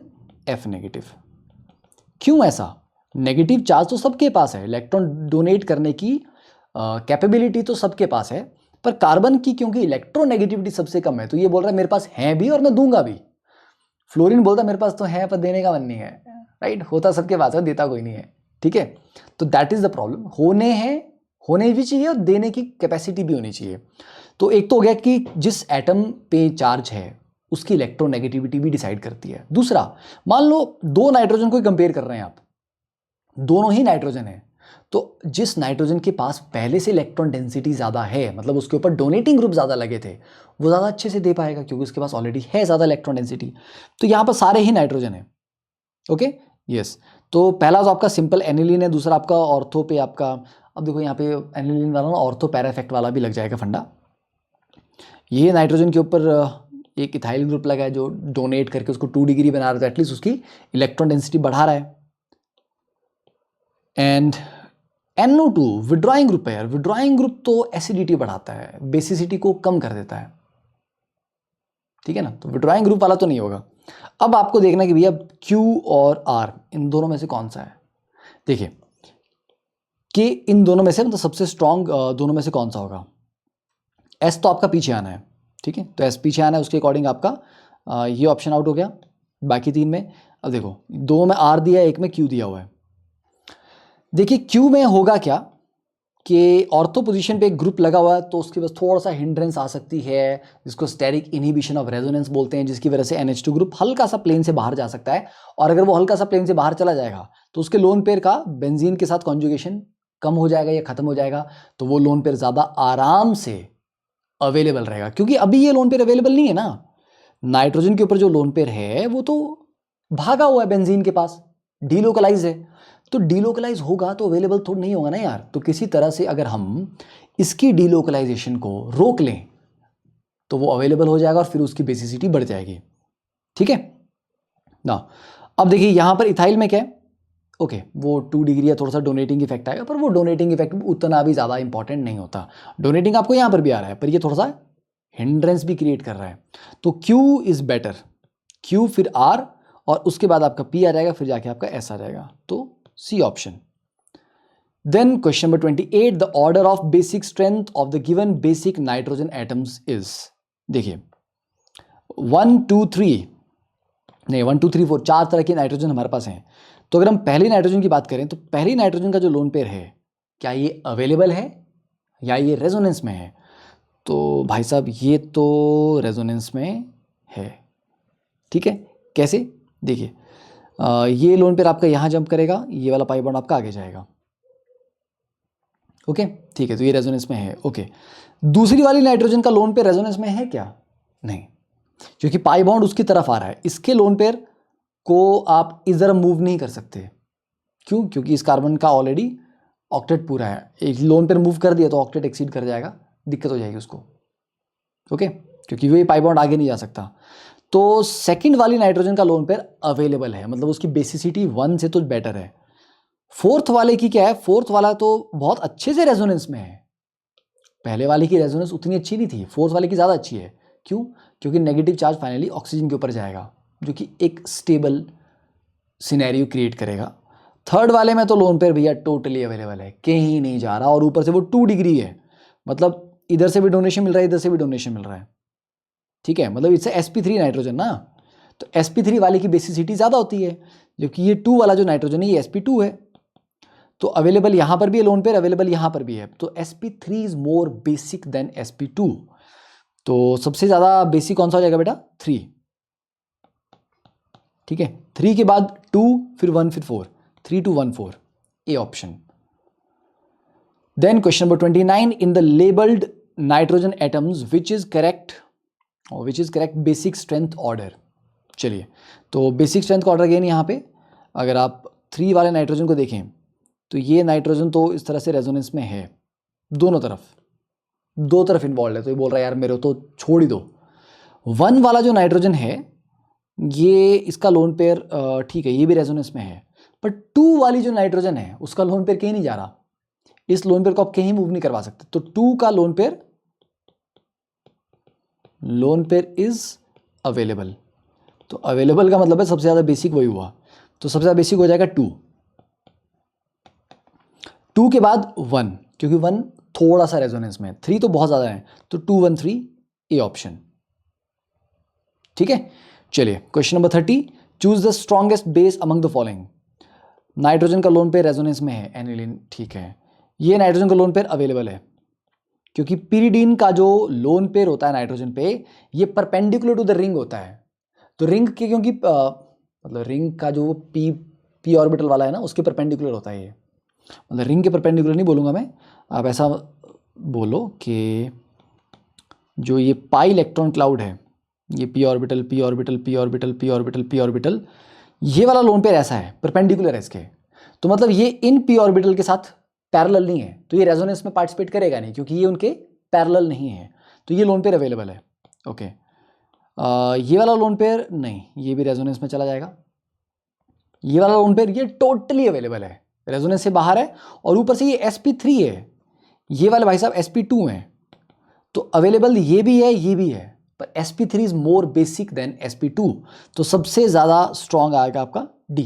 F negative. क्यों ऐसा, नेगेटिव चार्ज तो सबके पास है, इलेक्ट्रॉन डोनेट करने की कैपेबिलिटी तो सबके पास है, पर कार्बन की क्योंकि इलेक्ट्रोनेगेटिविटी सबसे कम है, तो ये बोल रहा है मेरे पास है भी और मैं दूंगा भी। फ्लोरीन बोलता मेरे पास तो है पर देने का मन नहीं है, राइट, होता सबके पास है, देता कोई नहीं है, ठीक है। तो दैट इज द प्रॉब्लम, होने हैं, होने भी चाहिए और देने की कैपेसिटी भी होनी चाहिए। तो एक तो हो गया कि जिस एटम पे चार्ज है उसकी इलेक्ट्रोनेगेटिविटी भी डिसाइड करती है। दूसरा, मान लो 2 नाइट्रोजन को कंपेयर कर रहे हैं आप, दोनों ही नाइट्रोजन है, तो जिस नाइट्रोजन के पास पहले से इलेक्ट्रॉन डेंसिटी ज़्यादा है, मतलब उसके ऊपर डोनेटिंग ग्रुप ज़्यादा लगे थे, वो ज़्यादा अच्छे से दे पाएगा क्योंकि उसके पास ऑलरेडी है ज़्यादा इलेक्ट्रॉन डेंसिटी। तो यहाँ पर सारे ही नाइट्रोजन है। Okay, yes. तो पहला तो आपका सिंपल एनिलीन है, दूसरा आपका ऑर्थो पे आपका, अब देखो यहाँ पे एनिलीन वाला ना ऑर्थो पैरा इफेक्ट वाला भी लग जाएगा फंडा। ये नाइट्रोजन के ऊपर एक इथाइल ग्रुप लगा है जो डोनेट करके उसको 2 डिग्री बना रहा था, एटलीस्ट उसकी इलेक्ट्रॉन डेंसिटी बढ़ा रहा है। एंड NO2 विड्रॉइंग ग्रुप है यार, विड्रॉइंग ग्रुप तो एसिडिटी बढ़ाता है, बेसिसिटी को कम कर देता है, ठीक है ना। तो विड्रॉइंग ग्रुप वाला तो नहीं होगा। अब आपको देखना है कि भैया Q और R इन दोनों में से कौन सा है। देखिए कि इन दोनों में से मतलब सबसे स्ट्रॉन्ग दोनों में से कौन सा होगा। S तो आपका पीछे आना है, ठीक है, तो S पीछे आना है, उसके अकॉर्डिंग आपका ये ऑप्शन आउट हो गया बाकी 3 में। अब देखो 2 में R दिया है, 1 में Q दिया हुआ है। देखिए Q में होगा क्या कि ऑर्थो पोजीशन पे एक ग्रुप लगा हुआ है, तो उसके पास थोड़ा सा हिंड्रेंस आ सकती है जिसको स्टेरिक इनहिबिशन ऑफ रेजोनेंस बोलते हैं, जिसकी वजह से NH2 ग्रुप हल्का सा प्लेन से बाहर जा सकता है। और अगर वो हल्का सा प्लेन से बाहर चला जाएगा तो उसके लोन पेयर का बेंजीन के साथ कॉन्जुगेशन कम हो जाएगा या खत्म हो जाएगा, तो वो लोन पेयर ज़्यादा आराम से अवेलेबल रहेगा, क्योंकि अभी ये लोन पेयर अवेलेबल नहीं है ना। नाइट्रोजन के ऊपर जो लोन पेयर है वो तो भागा हुआ है बेंजीन के पास, डीलोकलाइज है, तो डीलोकलाइज होगा तो अवेलेबल थोड़ा नहीं होगा ना यार। तो किसी तरह से अगर हम इसकी डीलोकलाइजेशन को रोक लें तो वो अवेलेबल हो जाएगा और फिर उसकी बेसिसिटी बढ़ जाएगी, ठीक है ना। अब देखिए यहां पर इथाइल में क्या है, ओके वो 2 डिग्री है, थोड़ा सा डोनेटिंग इफेक्ट आएगा, पर वो डोनेटिंग इफेक्ट उतना भी ज़्यादा इंपॉर्टेंट नहीं होता। डोनेटिंग आपको यहां पर भी आ रहा है, पर ये थोड़ा सा हिंड्रेंस भी क्रिएट कर रहा है। तो Q इज बेटर, Q फिर R और उसके बाद आपका P आ जाएगा, फिर जाके आपका S आ जाएगा, तो C option. Then question number 28, the order of basic strength of the given basic nitrogen atoms is. देखिए 1 2 3 नहीं 1 2 3 4 4 तरह के नाइट्रोजन हमारे पास हैं। तो अगर हम पहली नाइट्रोजन की बात करें तो पहली नाइट्रोजन का जो लोन पेयर है, क्या ये अवेलेबल है या ये रेजोनेंस में है। तो भाई साहब ये तो रेजोनेंस में है, ठीक है। कैसे, देखिए ये लोन पेयर आपका यहाँ जंप करेगा, ये वाला पाई बॉन्ड आपका आगे जाएगा, ओके ठीक है, तो ये रेजोनेंस में है। ओके दूसरी वाली नाइट्रोजन का लोन पेयर रेजोनेंस में है क्या? नहीं, क्योंकि पाई बॉन्ड उसकी तरफ आ रहा है। इसके लोन पेयर को आप इधर मूव नहीं कर सकते। क्यों? क्योंकि इस कार्बन का ऑलरेडी ऑक्टेट पूरा है। एक लोन पेयर मूव कर दिया तो ऑक्टेट एक्सीड कर जाएगा, दिक्कत हो जाएगी उसको। ओके, क्योंकि वो पाई बॉन्ड आगे नहीं जा सकता। तो सेकंड वाली नाइट्रोजन का लोन पेयर अवेलेबल है, मतलब उसकी बेसिसिटी 1 से तो बेटर है। फोर्थ वाले की क्या है? फोर्थ वाला तो बहुत अच्छे से रेजोनेंस में है। पहले वाले की रेजोनेंस उतनी अच्छी नहीं थी, फोर्थ वाले की ज़्यादा अच्छी है। क्यों? क्योंकि नेगेटिव चार्ज फाइनली ऑक्सीजन के ऊपर जाएगा, जो कि एक स्टेबल सिनेरियो क्रिएट करेगा। थर्ड वाले में तो लोन पेयर भैया टोटली अवेलेबल है, कहीं नहीं जा रहा, और ऊपर से वो 2 डिग्री है, मतलब इधर से भी डोनेशन मिल रहा है, इधर से भी डोनेशन मिल रहा है। ठीक है, मतलब इससे sp3 नाइट्रोजन ना, तो sp3 वाले की बेसिसिटी ज़्यादा होती है, जबकि ये 2 वाला जो नाइट्रोजन है ये sp2 है। तो अवेलेबल यहाँ पर भी है लोन पेयर, अवेलेबल यहाँ पर भी है। तो sp3 is more basic then sp2। तो सबसे ज़्यादा बेसिक कौन सा हो जाएगा बेटा? 3। ठीक है, 3 के बाद 2, फिर 1, फिर 4, 3 2 1 4, A option. Then question number 29, in the labelled nitrogen atoms which is correct basic strength order. चलिए, तो बेसिक स्ट्रेंथ का ऑर्डर अगेन यहाँ पे अगर आप 3 वाले नाइट्रोजन को देखें तो ये नाइट्रोजन तो इस तरह से रेजोनेंस में है, दोनों तरफ इन्वॉल्व है। तो ये बोल रहा है यार मेरे तो छोड़ ही दो। 1 वाला जो नाइट्रोजन है ये इसका लोन पेयर ठीक है, ये भी रेजोनेंस में है, पर 2 वाली जो नाइट्रोजन है उसका लोन पेयर कहीं नहीं जा रहा। इस लोन पेयर को आप कहीं मूव नहीं करवा सकते। तो 2 का लोन पेयर इज अवेलेबल। तो अवेलेबल का मतलब है सबसे ज़्यादा बेसिक वही हुआ, तो सबसे ज़्यादा बेसिक हो जाएगा 2 के बाद 1, क्योंकि 1 थोड़ा सा रेजोनेंस में है, 3 तो बहुत ज़्यादा है, तो 2 1 3 ए ऑप्शन। ठीक है, चलिए question number 30, choose the strongest base among the following. Nitrogen का लोन पेयर रेजोनेंस में है, एनिलीन। ठीक है, ये नाइट्रोजन का लोन पेयर अवेलेबल है, क्योंकि पिरिडीन का जो लोन पेयर होता है नाइट्रोजन पे, ये परपेंडिकुलर टू द रिंग होता है। तो रिंग के, क्योंकि मतलब रिंग का जो पी ऑर्बिटल वाला है ना, उसके परपेंडिकुलर होता है ये, मतलब रिंग के परपेंडिकुलर नहीं बोलूँगा मैं, आप ऐसा बोलो कि जो ये पाई इलेक्ट्रॉन क्लाउड है, ये P orbital P orbital P orbital P orbital P orbital, ये वाला लोन पेयर ऐसा है, परपेंडिकुलर है इसके। तो मतलब ये इन पी ऑर्बिटल के साथ पैरेलल नहीं है, तो ये रेजोनेंस में पार्टिसिपेट करेगा नहीं, क्योंकि ये उनके पैरेलल नहीं है। तो ये लोन पेयर अवेलेबल है। ओके, ये वाला लोन पेयर नहीं, ये भी रेजोनेंस में चला जाएगा। ये वाला लोन पेयर ये टोटली अवेलेबल है, रेजोनेंस से बाहर है, और ऊपर से ये sp3 है, ये वाले भाई साहब sp2 हैं। तो अवेलेबल ये भी है, ये भी है, पर sp3 is more basic then sp2। तो सबसे ज्यादा स्ट्रॉन्ग आएगा आपका D.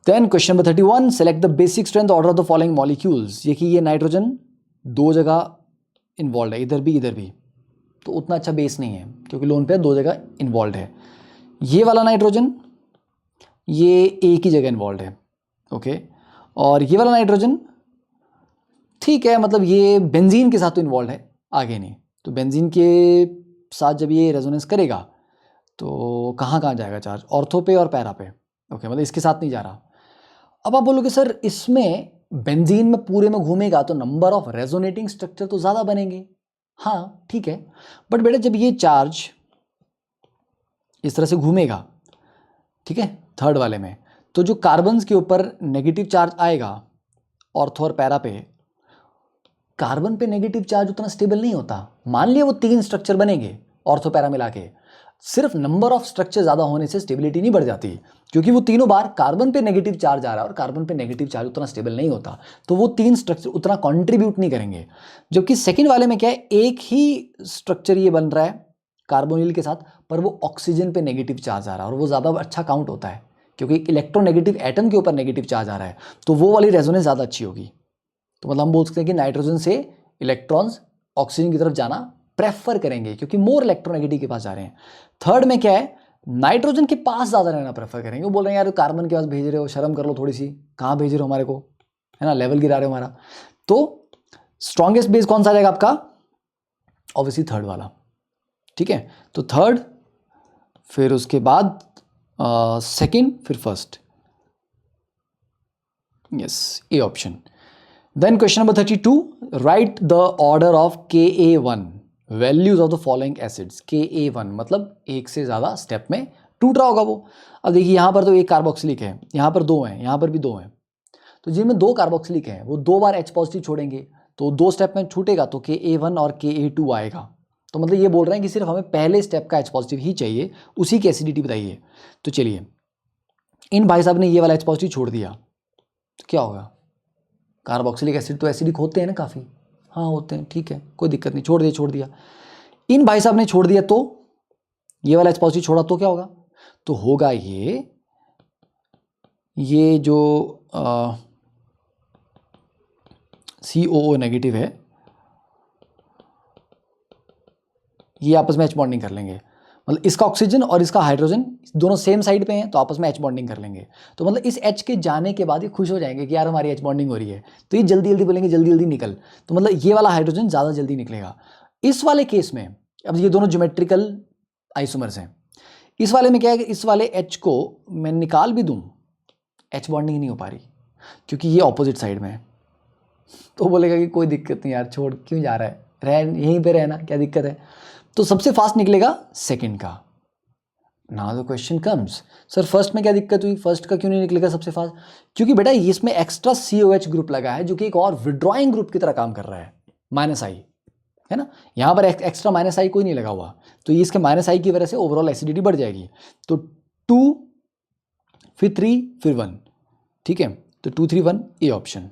Then question number 31, select the basic strength order of the following molecules. ये कि ये नाइट्रोजन 2 जगह इन्वॉल्व है, इधर भी, तो उतना अच्छा बेस नहीं है, क्योंकि लोन पेयर 2 जगह इन्वॉल्व है। ये वाला नाइट्रोजन ये एक ही जगह इन्वॉल्व है। ओके, और ये वाला नाइट्रोजन ठीक है, मतलब ये बेंजीन के साथ तो इन्वॉल्व है, आगे नहीं। तो बेंजीन के साथ जब ये रेजोनेंस करेगा तो कहाँ जाएगा चार्ज? ऑर्थो पे और पैरा पे। ओके, मतलब इसके साथ नहीं जा रहा। अब आप बोलोगे सर इसमें बेंजीन में पूरे में घूमेगा तो नंबर ऑफ रेजोनेटिंग स्ट्रक्चर तो ज़्यादा बनेंगे। हाँ ठीक है, बट बेटा जब ये चार्ज इस तरह से घूमेगा, ठीक है, थर्ड वाले में, तो जो कार्बन्स के ऊपर नेगेटिव चार्ज आएगा ऑर्थो और पैरा पे, कार्बन पे नेगेटिव चार्ज उतना स्टेबल नहीं होता। मान लिया वो 3 स्ट्रक्चर बनेंगे ऑर्थो पैरा मिला के, सिर्फ नंबर ऑफ स्ट्रक्चर ज़्यादा होने से स्टेबिलिटी नहीं बढ़ जाती, क्योंकि वो तीनों बार कार्बन पे नेगेटिव चार्ज आ रहा है, और कार्बन पे नेगेटिव चार्ज उतना स्टेबल नहीं होता, तो वो 3 स्ट्रक्चर उतना कंट्रीब्यूट नहीं करेंगे। जबकि सेकंड वाले में क्या है, एक ही स्ट्रक्चर ये बन रहा है कार्बोनिल के साथ, पर वो ऑक्सीजन पे नेगेटिव चार्ज आ रहा है, और वो ज़्यादा अच्छा काउंट होता है, क्योंकि इलेक्ट्रोनेगेटिव एटम के ऊपर नेगेटिव चार्ज आ रहा है, तो वो वाली रेजोनेंस ज़्यादा अच्छी होगी। तो मतलब हम बोल सकते हैं कि नाइट्रोजन से इलेक्ट्रॉन्स ऑक्सीजन की तरफ जाना प्रेफर करेंगे, क्योंकि मोर इलेक्ट्रोनेगेटिव के पास जा रहे हैं। थर्ड में क्या है, नाइट्रोजन के पास ज़्यादा रहना प्रेफर करेंगे। वो बोल रहे हैं यार कार्बन के पास भेज रहे हो, शर्म कर लो थोड़ी सी, कहाँ भेज रहे हो हमारे को, है ना, लेवल गिरा रहे हो हमारा। तो स्ट्रॉन्गेस्ट बेस कौन सा आ जाएगा आपका? ऑब्वियसली थर्ड वाला। ठीक है, तो थर्ड, फिर उसके बाद सेकंड, फिर first. Yes, A option. Then question number 32, write the order of Ka1 values of the following acids. Ka1 मतलब एक से ज़्यादा स्टेप में टूट रहा होगा वो। अब देखिए यहाँ पर तो एक कार्बोक्सिलिक है, यहाँ पर दो हैं, यहाँ पर भी दो हैं, तो जिनमें दो कार्बोक्सिलिक हैं वो दो बार H पॉजिटिव छोड़ेंगे, तो दो स्टेप में छूटेगा तो Ka1 और Ka2 आएगा। तो मतलब ये बोल रहे हैं कि सिर्फ हमें पहले स्टेप का H पॉजिटिव ही चाहिए, उसी की एसिडिटी बताइए। तो चलिए, इन भाई साहब ने ये वाला H पॉजिटिव छोड़ दिया तो क्या होगा? कार्बोक्सिलिक एसिड तो एसिडिक होते हैं ना काफ़ी, हाँ होते हैं, ठीक है, कोई दिक्कत नहीं, छोड़ दिया। इन भाई साहब ने छोड़ दिया तो ये वाला H पॉजिटिव छोड़ा तो क्या होगा? तो होगा ये जो COO नेगेटिव है, ये आपस में H बॉन्डिंग कर लेंगे। मतलब इसका ऑक्सीजन और इसका हाइड्रोजन दोनों सेम साइड पे हैं तो आपस में H बॉन्डिंग कर लेंगे। तो मतलब इस H के जाने के बाद ये खुश हो जाएंगे कि यार हमारी H बॉन्डिंग हो रही है, तो ये जल्दी जल्दी बोलेंगे जल्दी जल्दी निकल। तो मतलब ये वाला हाइड्रोजन ज़्यादा जल्दी निकलेगा। इस वाले केस में अब ये दोनों ज्योमेट्रिकल आइसोमर्स हैं। इस वाले में क्या है कि इस वाले H को मैं निकाल भी दूँ, H बॉन्डिंग नहीं हो पा रही क्योंकि ये ऑपोजिट साइड में है। तो बोलेगा कि कोई दिक्कत नहीं यार, छोड़ क्यों जा रहा है, रह यहीं पे रहना, क्या दिक्कत है। तो सबसे फास्ट निकलेगा सेकंड का। Now the question comes, sir first में क्या दिक्कत हुई, फर्स्ट का क्यों नहीं निकलेगा सबसे फास्ट? क्योंकि बेटा इसमें एक्स्ट्रा COH ग्रुप लगा है जो कि एक और विड्रॉइंग ग्रुप की तरह काम कर रहा है, -I है ना। यहाँ पर एक्स्ट्रा -I कोई नहीं लगा हुआ, तो ये इसके -I की वजह से ओवरऑल एसिडिटी बढ़ जाएगी। तो 2 फिर 3 फिर 1, ठीक है, तो 2 3 1 ए ऑप्शन,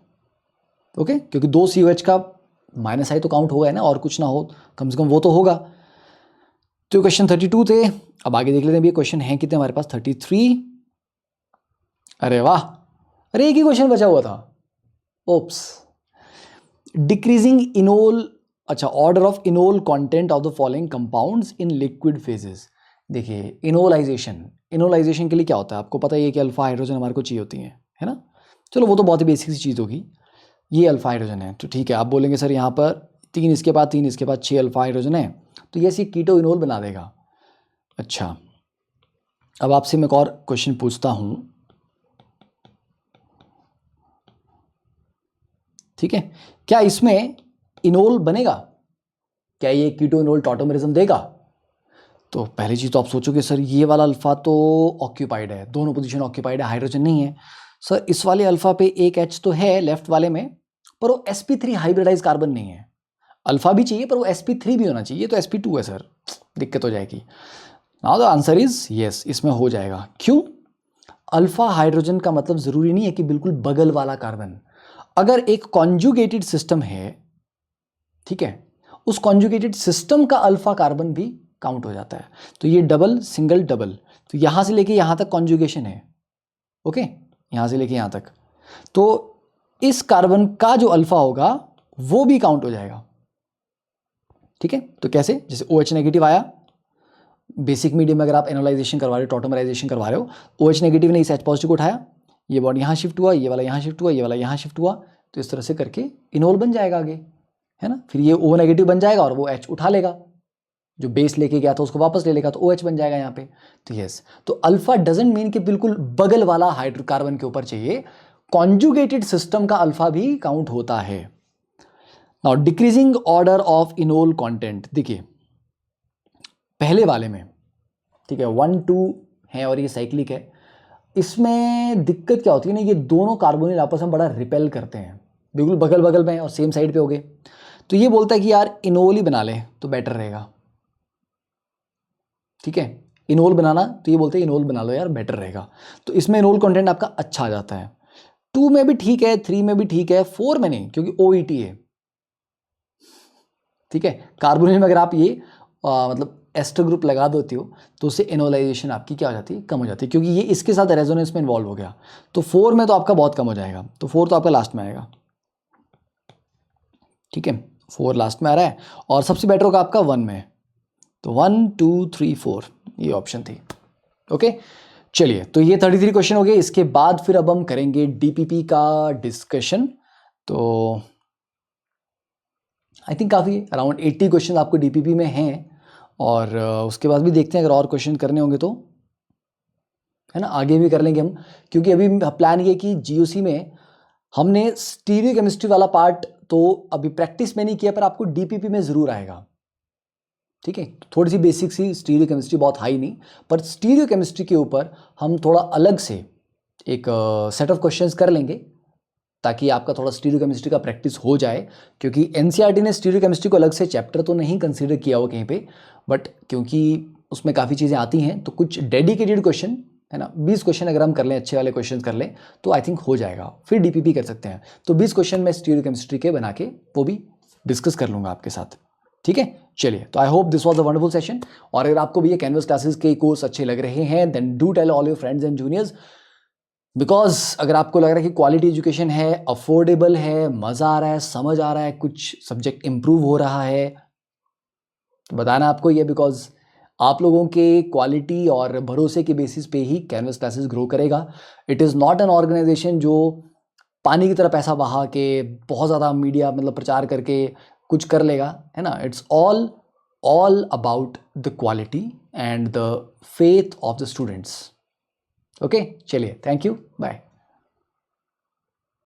ओके, क्योंकि दो COH का -I तो काउंट होगा ना, और कुछ ना हो कम से कम वो तो होगा। तो क्वेश्चन 32 थे। अब आगे देख लेते हैं, ये क्वेश्चन है कितने हमारे पास? 33। अरे वाह, अरे एक ही क्वेश्चन बचा हुआ था, ओप्स। डिक्रीजिंग इनोल, अच्छा, order of enol content of the following compounds in liquid phases. देखिए इनोलाइजेशन के लिए क्या होता है आपको पता ही है कि अल्फा हाइड्रोजन हमारे को चाहिए होती है ना। चलो वो तो बहुत ही बेसिक सी चीज़ होगी। ये अल्फा हाइड्रोजन है तो ठीक है, आप बोलेंगे सर यहाँ पर 3 इसके बाद 3 इसके बाद 6 अल्फा हाइड्रोजन है, तो ये ऐसी कीटो इनोल बना देगा। अच्छा, अब आपसे मैं एक और क्वेश्चन पूछता हूँ, ठीक है, क्या इसमें इनोल बनेगा? क्या ये कीटो इनोल टॉटोमेरिज्म देगा? तो पहली चीज़ तो आप सोचोगे सर ये वाला अल्फा तो ऑक्यूपाइड है, दोनों पोजीशन ऑक्यूपाइड है, हाइड्रोजन नहीं है। सर इस वाले अल्फा पे एक H तो है लेफ्ट वाले में, पर वो sp3 हाइब्रिडाइज कार्बन नहीं है। अल्फा भी चाहिए पर वो sp3 भी होना चाहिए, तो sp2 है सर, दिक्कत हो जाएगी। Now the answer is yes, इसमें हो जाएगा। क्यों? अल्फा हाइड्रोजन का मतलब ज़रूरी नहीं है कि बिल्कुल बगल वाला कार्बन। अगर एक कॉन्जुगेटेड सिस्टम है, ठीक है, उस कॉन्जुगेटेड सिस्टम का अल्फा कार्बन भी काउंट हो जाता है। तो ये डबल सिंगल डबल, तो यहाँ से लेके यहाँ तक कॉन्जुगेशन है, ओके, यहाँ से लेके यहाँ तक, तो इस कार्बन का जो अल्फा होगा वो भी काउंट हो जाएगा, ठीक है। तो कैसे? जैसे OH नेगेटिव आया बेसिक मीडियम में, अगर आप एनालाइजेशन करवा रहे हो, टॉटोमराइजेशन करवा रहे हो, OH नेगेटिव ने इस H पॉजिटिव को उठाया, ये बॉन्ड यहाँ शिफ्ट हुआ, ये वाला यहाँ शिफ्ट हुआ, ये वाला यहाँ शिफ्ट हुआ, तो इस तरह से करके इनोल बन जाएगा आगे, है ना। फिर ये O नेगेटिव बन जाएगा और वो H उठा लेगा, जो बेस लेके गया था उसको वापस ले लेगा, तो OH बन जाएगा यहाँ पे। तो यस, तो अल्फा डजंट मीन कि बिल्कुल बगल वाला हाइड्रोकार्बन के ऊपर चाहिए, कॉन्जुगेटेड सिस्टम का अल्फा भी काउंट होता है। Now decreasing order of enol content, देखिए पहले वाले में, ठीक है, 1 2 है और ये साइक्लिक है, इसमें दिक्कत क्या होती है ना, ये दोनों कार्बोनिल आपस में बड़ा रिपेल करते हैं, बिल्कुल बगल बगल में और सेम साइड पे हो गए, तो ये बोलता है कि यार इनोल ही बना ले तो बेटर रहेगा, ठीक है, इनोल बनाना, तो ये बोलते हैं इनोल बना लो यार बेटर रहेगा। तो इसमें इनोल कंटेंट आपका अच्छा आ जाता है। 2 में भी ठीक है, 3 में भी ठीक है, 4 में नहीं क्योंकि OET है, ठीक है। कार्बोनिल में अगर आप ये मतलब एस्टर ग्रुप लगा देती हो तो उससे इनोलाइजेशन आपकी क्या हो जाती है, कम हो जाती है, क्योंकि ये इसके साथ रेजोनेंस में इन्वॉल्व हो गया। तो 4 में तो आपका बहुत कम हो जाएगा, तो 4 तो आपका लास्ट में आएगा, ठीक है, 4 लास्ट में आ रहा है, और सबसे बेटर होगा आपका 1 में, तो 1 2 3 4 ये ऑप्शन थी, ओके। चलिए, तो ये 33 क्वेश्चन हो गए। इसके बाद फिर अब हम करेंगे DPP का डिस्कशन। तो आई थिंक काफ़ी अराउंड 80 क्वेश्चन आपको DPP में हैं, और उसके बाद भी देखते हैं अगर और क्वेश्चन करने होंगे तो, है ना, आगे भी कर लेंगे हम, क्योंकि अभी प्लान ये कि GOC में हमने स्टीरियो केमिस्ट्री वाला पार्ट तो अभी प्रैक्टिस में नहीं किया, पर आपको डीपीपी में ज़रूर आएगा, ठीक है। थोड़ी सी बेसिक सी स्टीरियो केमिस्ट्री, बहुत हाई नहीं, पर स्टीरियो केमिस्ट्री के ऊपर हम थोड़ा अलग से एक सेट ऑफ क्वेश्चंस कर लेंगे ताकि आपका थोड़ा स्टीरियो केमिस्ट्री का प्रैक्टिस हो जाए, क्योंकि एनसीईआरटी ने स्टीरियो केमिस्ट्री को अलग से चैप्टर तो नहीं कंसीडर किया हुआ कहीं पे, बट क्योंकि उसमें काफ़ी चीज़ें आती हैं तो कुछ डेडिकेटेड क्वेश्चन है ना, 20 क्वेश्चन अगर हम कर लें, अच्छे वाले क्वेश्चन कर लें तो आई थिंक हो जाएगा, फिर डीपीपी कर सकते हैं। तो 20 क्वेश्चन मैं स्टीरियो केमिस्ट्री के बना के वो भी डिस्कस कर लूँगा आपके साथ, ठीक है। चलिए, तो I hope this was a wonderful session, और अगर आपको भी ये कैनवस क्लासेस के कोर्स अच्छे लग रहे हैं then do tell all your friends and juniors, because अगर आपको लग रहा है कि क्वालिटी एजुकेशन है, अफोर्डेबल है, मज़ा आ रहा है, समझ आ रहा है, कुछ सब्जेक्ट इम्प्रूव हो रहा है, तो बताना आपको ये, बिकॉज आप लोगों के क्वालिटी और भरोसे के बेसिस पे ही कैनवस क्लासेस ग्रो करेगा। It is not an organization जो पानी की तरह पैसा बहा के बहुत ज़्यादा मीडिया मतलब प्रचार करके कुछ कर लेगा, है ना। It's all about the quality and the faith of the students. Okay, चलिए, थैंक यू, बाय।